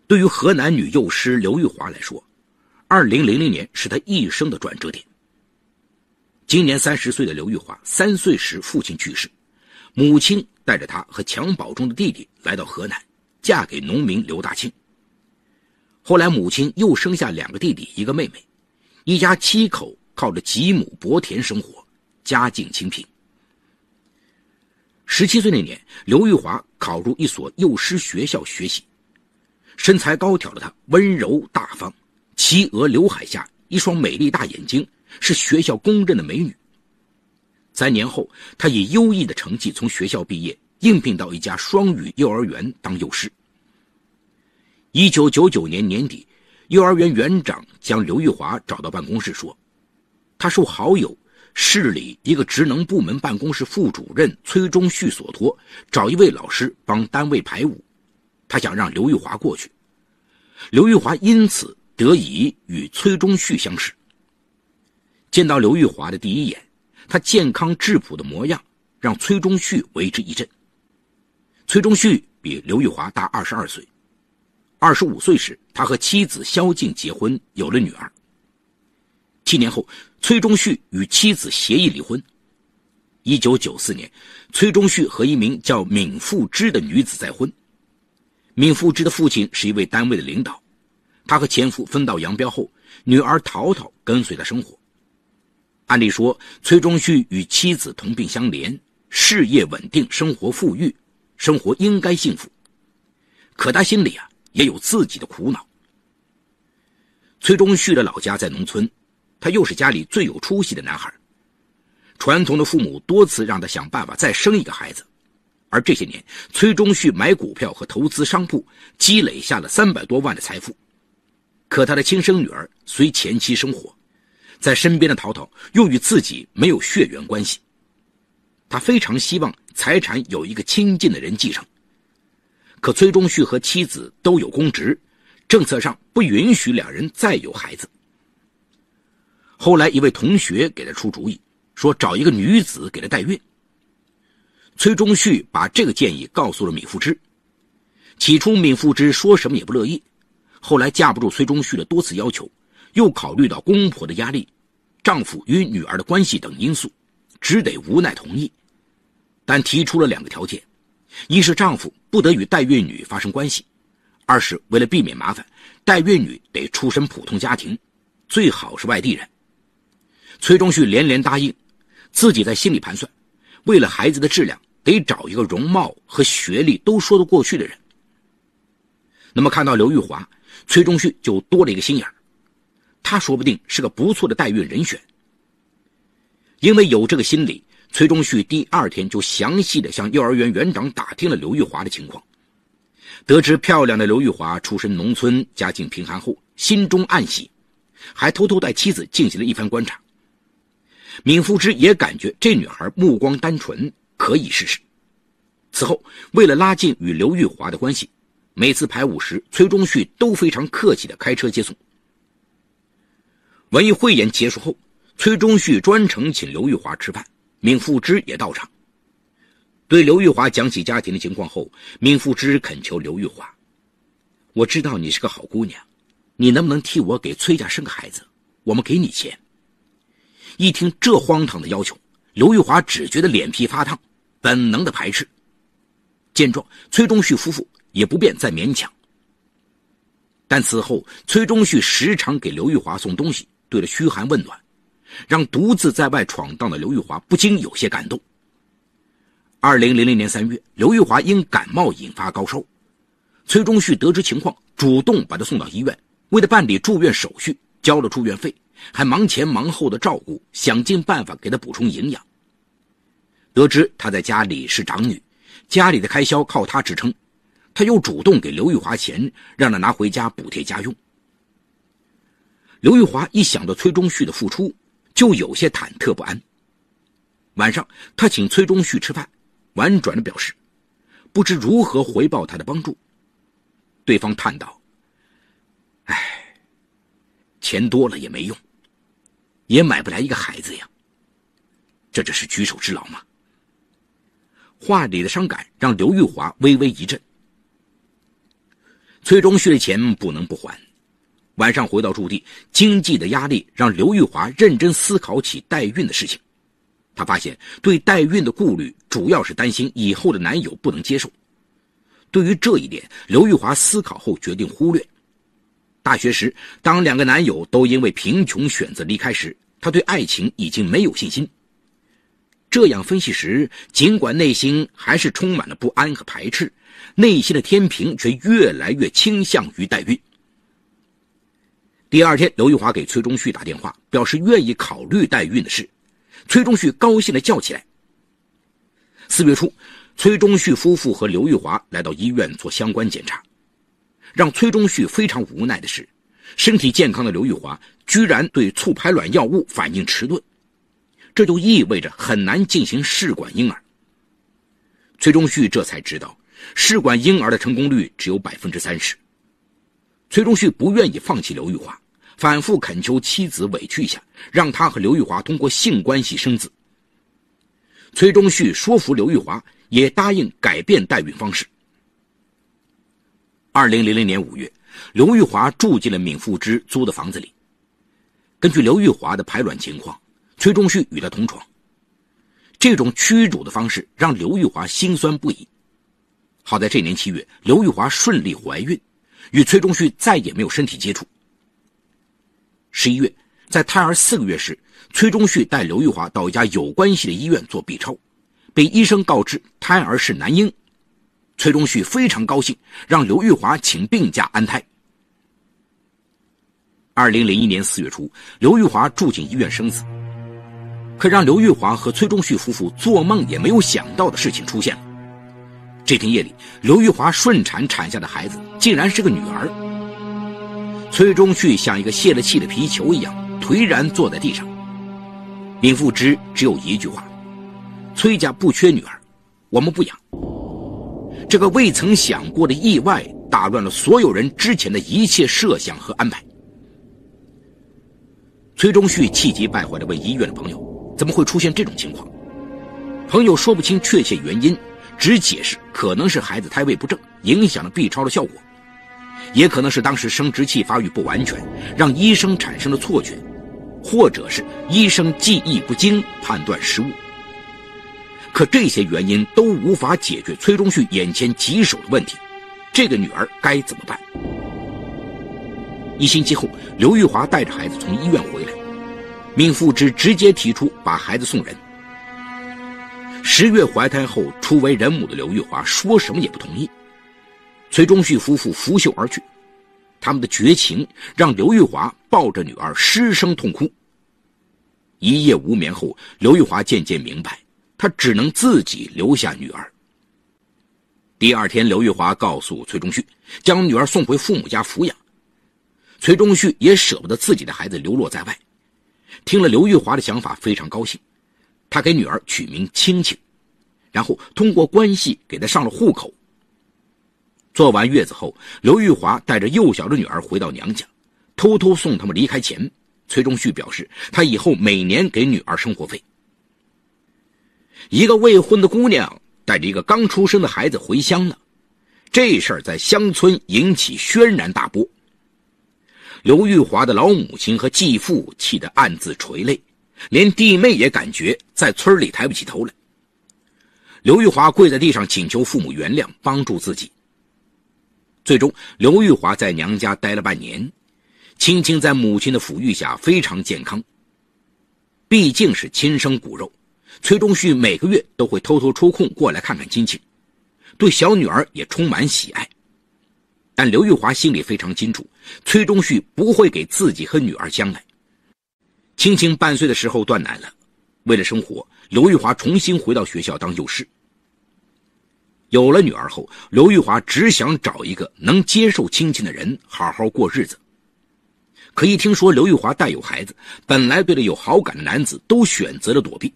对于河南女幼师刘玉华来说，2000年是她一生的转折点。今年30岁的刘玉华，3岁时父亲去世，母亲带着她和襁褓中的弟弟来到河南，嫁给农民刘大庆。后来母亲又生下2个弟弟1个妹妹，一家7口靠着几亩薄田生活，家境清贫。17岁那年，刘玉华考入一所幼师学校学习。身材高挑的她温柔大方，齐额刘海下一双美丽大眼睛，是学校公认的美女。3年后，她以优异的成绩从学校毕业，应聘到一家双语幼儿园当幼师。1999年年底，幼儿园园长将刘玉华找到办公室说，他受好友市里一个职能部门办公室副主任崔忠旭所托，找一位老师帮单位排舞，他想让刘玉华过去。刘玉华因此得以与崔忠旭相识。见到刘玉华的第一眼，他健康质朴的模样让崔忠旭为之一振。崔忠旭比刘玉华大22岁，25岁时他和妻子萧静结婚，有了女儿。7年后，崔忠旭与妻子协议离婚。1994年，崔忠旭和一名叫闵富之的女子再婚。闵富之的父亲是一位单位的领导，他和前夫分道扬镳后，女儿陶陶跟随他生活。按理说，崔忠旭与妻子同病相怜，事业稳定，生活富裕，生活应该幸福。可他心里也有自己的苦恼。崔忠旭的老家在农村，他又是家里最有出息的男孩。传统的父母多次让他想办法再生一个孩子，而这些年，崔忠旭买股票和投资商铺，积累下了300多万的财富。可他的亲生女儿随前妻生活，在身边的陶陶又与自己没有血缘关系。他非常希望财产有一个亲近的人继承，可崔忠旭和妻子都有公职，政策上不允许2人再有孩子。后来一位同学给他出主意，说找一个女子给他代孕。崔忠旭把这个建议告诉了闵富之。起初闵富之说什么也不乐意，后来架不住崔忠旭的多次要求，又考虑到公婆的压力、丈夫与女儿的关系等因素，只得无奈同意。但提出了2个条件，一是丈夫不得与代孕女发生关系，二是为了避免麻烦，代孕女得出身普通家庭，最好是外地人。崔忠旭连连答应，自己在心里盘算，为了孩子的质量，得找一个容貌和学历都说得过去的人。那么看到刘玉华，崔忠旭就多了一个心眼儿，他说不定是个不错的代孕人选。因为有这个心理，崔忠旭第2天就详细地向幼儿园园长打听了刘玉华的情况。得知漂亮的刘玉华出身农村，家境贫寒后，心中暗喜，还偷偷带妻子进行了一番观察。闵富之也感觉这女孩目光单纯，可以试试。此后，为了拉近与刘玉华的关系，每次排舞时，崔忠旭都非常客气地开车接送。文艺汇演结束后，崔忠旭专程请刘玉华吃饭，闵富之也到场。对刘玉华讲起家庭的情况后，闵富之恳求刘玉华，我知道你是个好姑娘，你能不能替我给崔家生个孩子，我们给你钱。一听这荒唐的要求，刘玉华只觉得脸皮发烫，本能的排斥。见状，崔忠旭夫妇也不便再勉强。但此后，崔忠旭时常给刘玉华送东西，对了嘘寒问暖，让独自在外闯荡的刘玉华不禁有些感动。2000年3月，刘玉华因感冒引发高烧，崔忠旭得知情况，主动把他送到医院，为了办理住院手续，交了住院费，还忙前忙后的照顾，想尽办法给他补充营养。得知他在家里是长女，家里的开销靠他支撑，他又主动给刘玉华钱，让他拿回家补贴家用。刘玉华一想到崔忠旭的付出，就有些忐忑不安。晚上，他请崔忠旭吃饭，婉转地表示不知如何回报他的帮助。对方叹道，钱多了也没用，也买不来一个孩子呀，这只是举手之劳吗？话里的伤感让刘玉华微微一震。崔中旭的钱不能不还。晚上回到驻地，经济的压力让刘玉华认真思考起代孕的事情。他发现对代孕的顾虑主要是担心以后的男友不能接受。对于这一点，刘玉华思考后决定忽略。大学时，当2个男友都因为贫穷选择离开时，他对爱情已经没有信心。这样分析时，尽管内心还是充满了不安和排斥，内心的天平却越来越倾向于代孕。第二天，刘玉华给崔中旭打电话，表示愿意考虑代孕的事。崔中旭高兴地叫起来。4月初，崔中旭夫妇和刘玉华来到医院做相关检查。让崔中旭非常无奈的是，身体健康的刘玉华居然对促排卵药物反应迟钝，这就意味着很难进行试管婴儿。崔中旭这才知道，试管婴儿的成功率只有 30%。崔中旭不愿意放弃刘玉华，反复恳求妻子委屈一下，让他和刘玉华通过性关系生子。崔中旭说服刘玉华，也答应改变代孕方式。2000年5月，刘玉华住进了闵富之租的房子里。根据刘玉华的排卵情况，崔中旭与他同床。这种屈辱的方式让刘玉华心酸不已。好在这年7月，刘玉华顺利怀孕，与崔中旭再也没有身体接触。11月，在胎儿4个月时，崔中旭带刘玉华到一家有关系的医院做 B 超，被医生告知胎儿是男婴。崔中旭非常高兴，让刘玉华请病假安胎。2001年4月初，刘玉华住进医院生子。可让刘玉华和崔中旭夫妇做梦也没有想到的事情出现了。这天夜里，刘玉华顺产产下的孩子竟然是个女儿。崔中旭像一个泄了气的皮球一样颓然坐在地上。闵富之只有一句话：崔家不缺女儿，我们不养。这个未曾想过的意外打乱了所有人之前的一切设想和安排。崔中旭气急败坏地问医院的朋友，怎么会出现这种情况？朋友说不清确切原因，只解释可能是孩子胎位不正，影响了 B 超的效果，也可能是当时生殖器发育不完全，让医生产生了错觉，或者是医生记忆不精，判断失误。可这些原因都无法解决崔中旭眼前棘手的问题，这个女儿该怎么办？1星期后，刘玉华带着孩子从医院回来，闵富之直接提出把孩子送人。10月怀胎后初为人母的刘玉华说什么也不同意。崔中旭夫妇拂袖而去，他们的绝情让刘玉华抱着女儿失声痛哭。一夜无眠后，刘玉华渐渐明白，他只能自己留下女儿。第二天，刘玉华告诉崔中旭，将女儿送回父母家抚养。崔中旭也舍不得自己的孩子流落在外，听了刘玉华的想法非常高兴，他给女儿取名青青，然后通过关系给她上了户口。做完月子后，刘玉华带着幼小的女儿回到娘家，偷偷送他们离开前，崔中旭表示他以后每年给女儿生活费。一个未婚的姑娘带着一个刚出生的孩子回乡了，这事儿在乡村引起轩然大波。刘玉华的老母亲和继父气得暗自垂泪，连弟妹也感觉在村里抬不起头来。刘玉华跪在地上请求父母原谅，帮助自己。最终，刘玉华在娘家待了半年，青青在母亲的抚育下非常健康。毕竟是亲生骨肉，崔中旭每个月都会偷偷抽空过来看看亲戚，对小女儿也充满喜爱。但刘玉华心里非常清楚，崔中旭不会给自己和女儿将来。青青半岁的时候断奶了，为了生活，刘玉华重新回到学校当幼师。有了女儿后，刘玉华只想找一个能接受青青的人好好过日子。可一听说刘玉华带有孩子，本来对他有好感的男子都选择了躲避。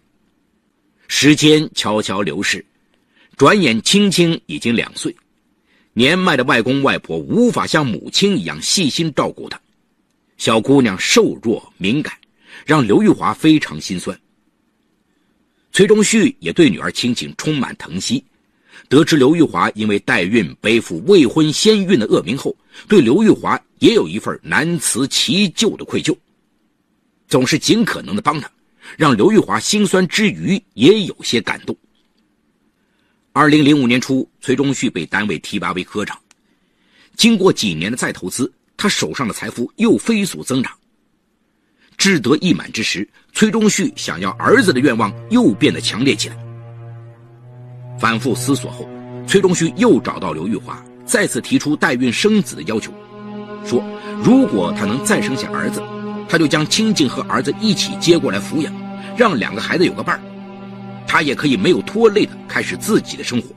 时间悄悄流逝，转眼青青已经2岁，年迈的外公外婆无法像母亲一样细心照顾她，小姑娘瘦弱敏感，让刘玉华非常心酸。崔中旭也对女儿青青充满疼惜，得知刘玉华因为代孕背负未婚先孕的恶名后，对刘玉华也有一份难辞其咎的愧疚，总是尽可能的帮他，让刘玉华心酸之余也有些感动。2005年初，崔中旭被单位提拔为科长，经过几年的再投资，他手上的财富又飞速增长。志得意满之时，崔中旭想要儿子的愿望又变得强烈起来。反复思索后，崔中旭又找到刘玉华，再次提出代孕生子的要求，说如果他能再生下儿子，他就将青青和儿子一起接过来抚养，让两个孩子有个伴儿，他也可以没有拖累的开始自己的生活。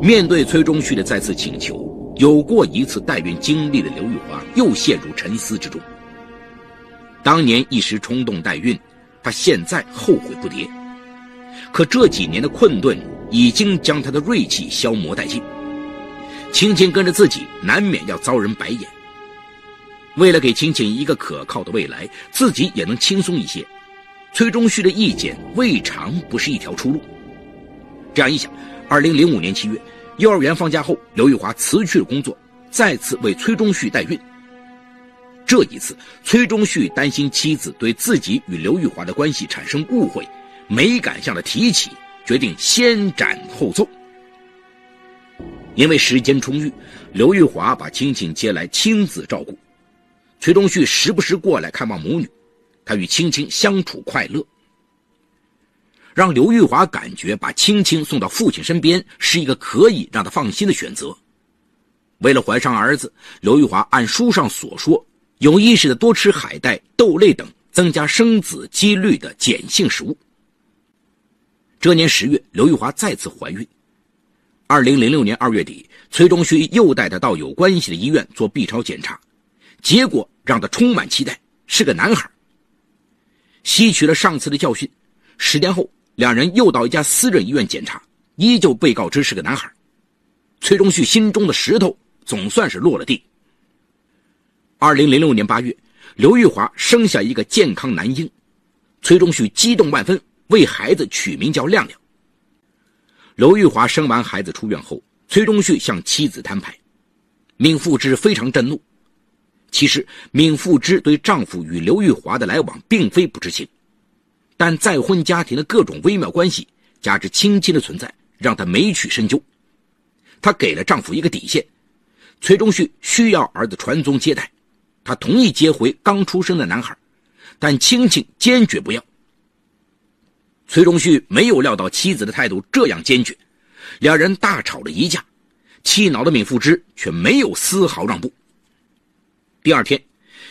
面对崔中旭的再次请求，有过一次代孕经历的刘玉华又陷入沉思之中。当年一时冲动代孕，他现在后悔不迭，可这几年的困顿已经将他的锐气消磨殆尽。青青跟着自己难免要遭人白眼，为了给青青一个可靠的未来，自己也能轻松一些，崔中旭的意见未尝不是一条出路。这样一想，2005年7月，幼儿园放假后，刘玉华辞去了工作，再次为崔中旭代孕。这一次，崔中旭担心妻子对自己与刘玉华的关系产生误会，没敢向他提起，决定先斩后奏。因为时间充裕，刘玉华把青青接来亲自照顾，崔中旭时不时过来看望母女，他与青青相处快乐。让刘玉华感觉把青青送到父亲身边是一个可以让他放心的选择。为了怀上儿子，刘玉华按书上所说，有意识的多吃海带、豆类等增加生子几率的碱性食物。这年10月，刘玉华再次怀孕。2006年2月底，崔中旭又带他到有关系的医院做 B 超检查，结果让他充满期待，是个男孩。吸取了上次的教训，10天后，两人又到一家私人医院检查，依旧被告知是个男孩。崔中旭心中的石头总算是落了地。2006年8月，刘玉华生下一个健康男婴，崔中旭激动万分，为孩子取名叫亮亮。刘玉华生完孩子出院后，崔中旭向妻子摊牌，闵富之非常震怒。其实闵富之对丈夫与刘玉华的来往并非不知情，但再婚家庭的各种微妙关系加之亲戚的存在，让她没去深究。她给了丈夫一个底线，崔中旭需要儿子传宗接代，她同意接回刚出生的男孩，但亲戚坚决不要。崔中旭没有料到妻子的态度这样坚决，两人大吵了一架，气恼的闵富之却没有丝毫让步。第二天，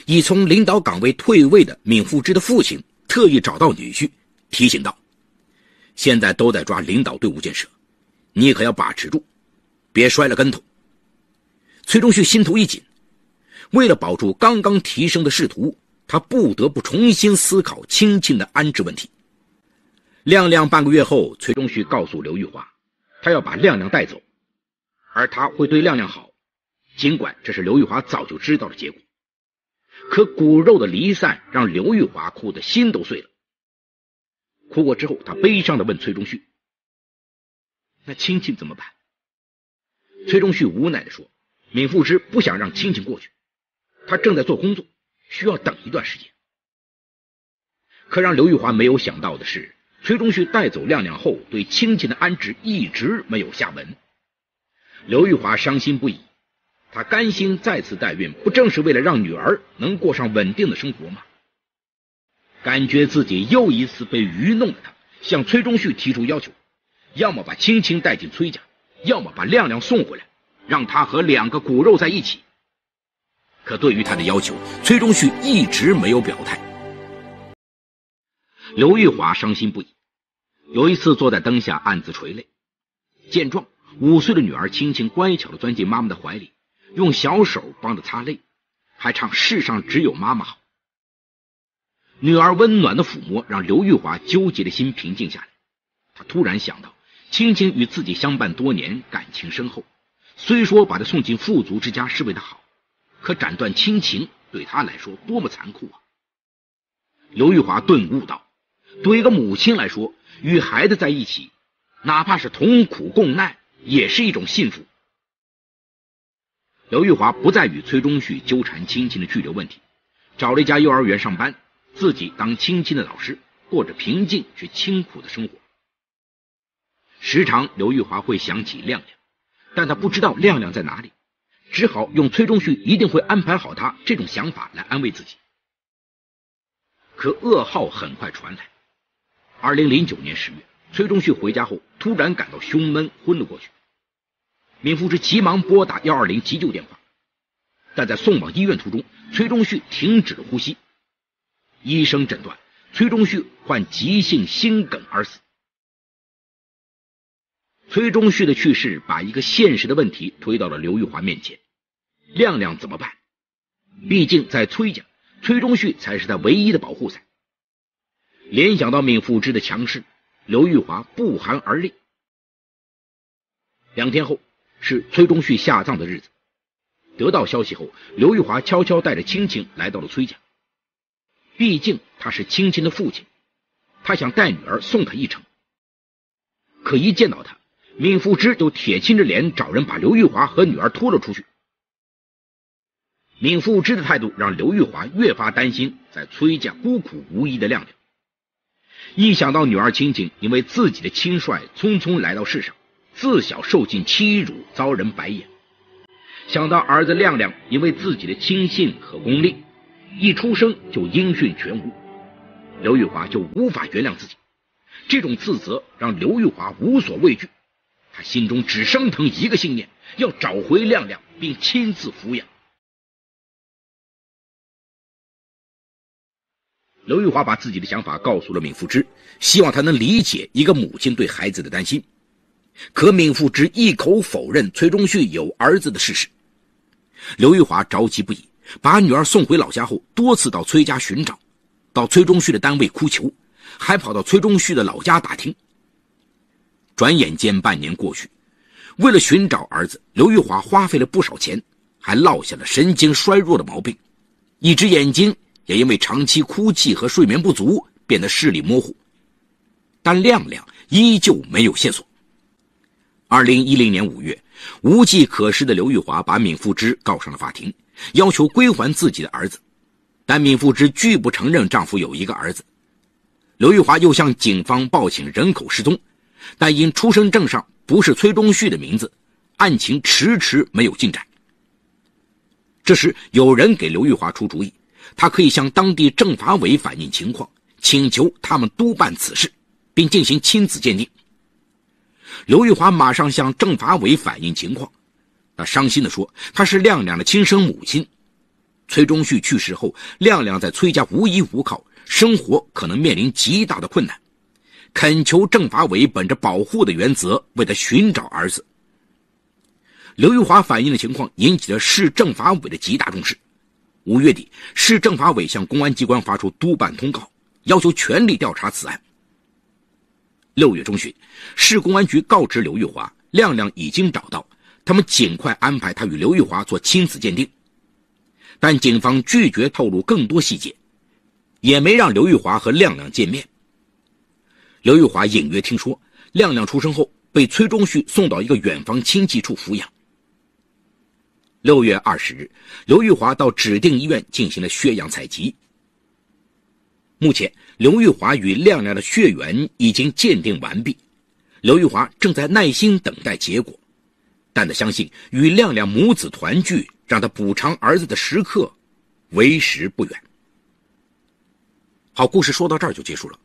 已从领导岗位退位的闵富之的父亲特意找到女婿，提醒道：现在都在抓领导队伍建设，你可要把持住，别摔了跟头。崔中旭心头一紧，为了保住刚刚提升的仕途，他不得不重新思考青青的安置问题。亮亮半个月后，崔中旭告诉刘玉华，他要把亮亮带走，而他会对亮亮好，尽管这是刘玉华早就知道的结果。可骨肉的离散让刘玉华哭得心都碎了。哭过之后，他悲伤地问崔中旭，那青青怎么办？崔中旭无奈地说，闵富之不想让青青过去，他正在做工作，需要等一段时间。可让刘玉华没有想到的是，崔中旭带走亮亮后，对青青的安置一直没有下文。刘玉华伤心不已，他甘心再次代孕，不正是为了让女儿能过上稳定的生活吗？感觉自己又一次被愚弄的他，向崔中旭提出要求，要么把青青带进崔家，要么把亮亮送回来，让他和两个骨肉在一起。可对于他的要求，崔中旭一直没有表态。刘玉华伤心不已，有一次坐在灯下暗自垂泪。见状，5岁的女儿青青乖巧地钻进妈妈的怀里，用小手帮着擦泪，还唱世上只有妈妈好。女儿温暖的抚摸让刘玉华纠结的心平静下来。他突然想到，青青与自己相伴多年，感情深厚，虽说把她送进富足之家是为她好，可斩断亲情对她来说多么残酷啊！刘玉华顿悟道，对一个母亲来说，与孩子在一起哪怕是同苦共难，也是一种幸福。刘玉华不再与崔中旭纠缠亲情的去留问题，找了一家幼儿园上班，自己当亲情的老师，过着平静却清苦的生活。时常刘玉华会想起亮亮，但他不知道亮亮在哪里，只好用崔中旭一定会安排好他这种想法来安慰自己。可噩耗很快传来。2009年10月，崔中旭回家后突然感到胸闷，昏了过去。闵富之急忙拨打120急救电话，但在送往医院途中，崔中旭停止了呼吸。医生诊断崔中旭患急性心梗而死。崔中旭的去世把一个现实的问题推到了刘玉华面前：亮亮怎么办？毕竟在崔家，崔中旭才是他唯一的保护伞。联想到闵富之的强势，刘玉华不寒而栗。2天后是崔中旭下葬的日子，得到消息后，刘玉华悄悄带着亲情来到了崔家。毕竟他是亲情的父亲，他想带女儿送他一程。可一见到他，闵富之就铁青着脸找人把刘玉华和女儿拖了出去。闵富之的态度让刘玉华越发担心在崔家孤苦无依的亮亮。一想到女儿亲情因为自己的轻率匆匆来到世上，自小受尽欺辱，遭人白眼，想到儿子亮亮因为自己的轻信和功利，一出生就音讯全无，刘玉华就无法原谅自己。这种自责让刘玉华无所畏惧，他心中只升腾一个信念，要找回亮亮并亲自抚养。刘玉华把自己的想法告诉了闵富之，希望他能理解一个母亲对孩子的担心。可闵富之一口否认崔中旭有儿子的事实。刘玉华着急不已，把女儿送回老家后，多次到崔家寻找，到崔中旭的单位哭求，还跑到崔中旭的老家打听。转眼间半年过去，为了寻找儿子，刘玉华花费了不少钱，还落下了神经衰弱的毛病，一只眼睛也因为长期哭泣和睡眠不足变得视力模糊。但亮亮依旧没有线索。2010年5月，无计可施的刘玉华把闵富之告上了法庭，要求归还自己的儿子，但闵富之拒不承认丈夫有一个儿子。刘玉华又向警方报请人口失踪，但因出生证上不是崔中旭的名字，案情迟迟没有进展。这时有人给刘玉华出主意，他可以向当地政法委反映情况，请求他们督办此事，并进行亲子鉴定。刘玉华马上向政法委反映情况，他伤心地说，他是亮亮的亲生母亲。崔中旭去世后，亮亮在崔家无依无靠，生活可能面临极大的困难，恳求政法委本着保护的原则为他寻找儿子。刘玉华反映的情况引起了市政法委的极大重视。5月底，市政法委向公安机关发出督办通告，要求全力调查此案。6月中旬，市公安局告知刘玉华，亮亮已经找到，他们尽快安排他与刘玉华做亲子鉴定。但警方拒绝透露更多细节，也没让刘玉华和亮亮见面。刘玉华隐约听说，亮亮出生后被崔中旭送到一个远房亲戚处抚养。6月20日，刘玉华到指定医院进行了血样采集。目前，刘玉华与亮亮的血缘已经鉴定完毕，刘玉华正在耐心等待结果，但他相信与亮亮母子团聚，让他补偿儿子的时刻为时不远。好，故事说到这儿就结束了。